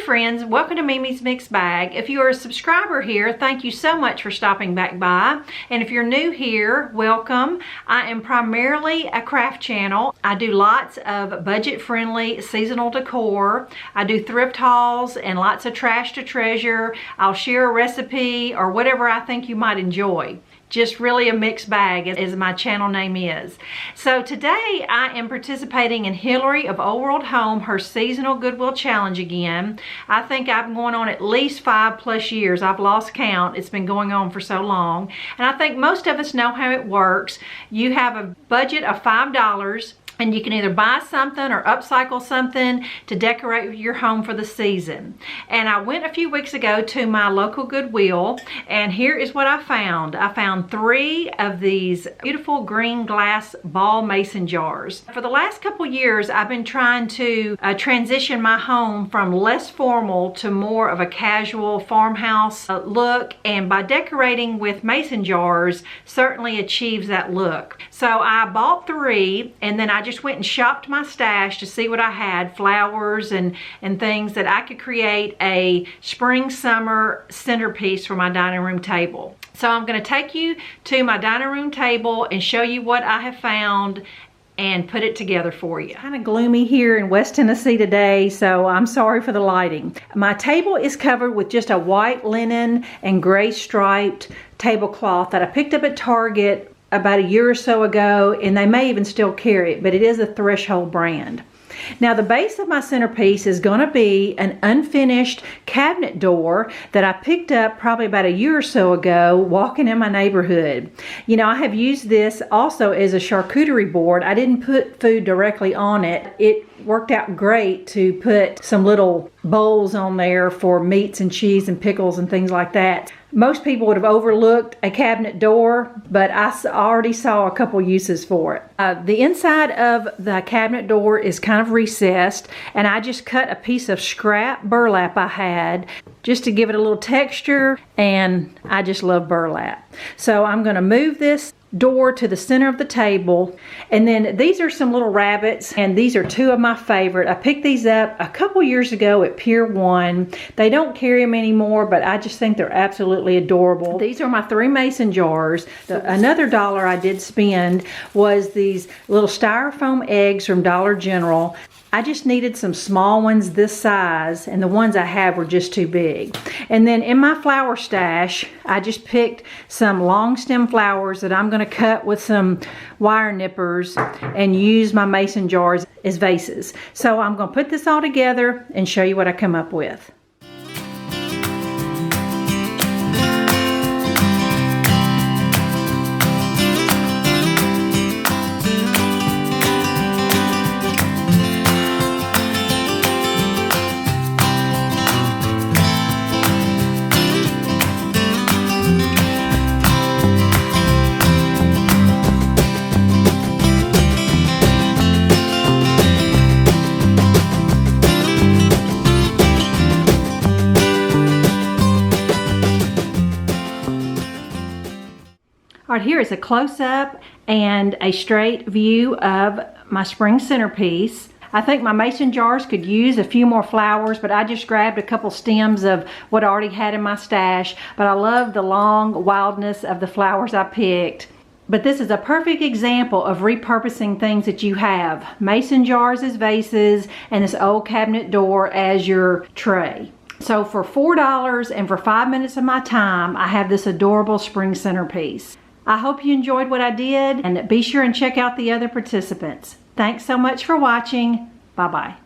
friends, welcome to Mimi's Mixed Bag. If you are a subscriber here, thank you so much for stopping back by. And if you're new here, welcome. I am primarily a craft channel. I do lots of budget-friendly seasonal decor. I do thrift hauls and lots of trash to treasure. I'll share a recipe or whatever I think you might enjoy. Just really a mixed bag, as my channel name is. So today I am participating in Hillary of Old World Home, her seasonal Goodwill Challenge again. I think I've been going on at least 5+ years. I've lost count. It's been going on for so long. And I think most of us know how it works. You have a budget of $5. And you can either buy something or upcycle something to decorate your home for the season. And I went a few weeks ago to my local Goodwill, and here is what I found. I found 3 of these beautiful green glass ball mason jars. For the last couple years, I've been trying to transition my home from less formal to more of a casual farmhouse look, and by decorating with mason jars certainly achieves that look. So I bought 3, and then I just went and shopped my stash to see what I had, flowers and things that I could create a spring summer centerpiece for my dining room table. So I'm going to take you to my dining room table and show you what I have found and put it together for you. Kind of gloomy here in West Tennessee today, so I'm sorry for the lighting. My table is covered with just a white linen and gray striped tablecloth that I picked up at Target about a year or so ago, and they may even still carry it, but it is a Threshold brand. Now the base of my centerpiece is going to be an unfinished cabinet door that I picked up probably about a year or so ago walking in my neighborhood. You know, I have used this also as a charcuterie board. I didn't put food directly on it. It worked out great to put some little bowls on there for meats and cheese and pickles and things like that. Most people would have overlooked a cabinet door, but I already saw a couple uses for it. The inside of the cabinet door is kind of recessed, and I just cut a piece of scrap burlap I had just to give it a little texture, and I just love burlap. So I'm going to move this door to the center of the table, and then these are some little rabbits, and these are 2 of my favorite. I picked these up a couple years ago at Pier 1. They don't carry them anymore, but I just think they're absolutely adorable. These are my 3 mason jars. Another $1 I did spend was these little styrofoam eggs from Dollar General. I just needed some small ones this size, and the ones I have were just too big. And then in my flower stash, I just picked some long stem flowers that I'm going to cut with some wire nippers and use my mason jars as vases. So I'm going to put this all together and show you what I come up with. All right, here is a close-up and a straight view of my spring centerpiece. I think my mason jars could use a few more flowers, but I just grabbed a couple stems of what I already had in my stash. But I love the long wildness of the flowers I picked. But this is a perfect example of repurposing things that you have. Mason jars as vases and this old cabinet door as your tray. So for $4 and for 5 minutes of my time, I have this adorable spring centerpiece. I hope you enjoyed what I did, and be sure and check out the other participants. Thanks so much for watching. Bye-bye.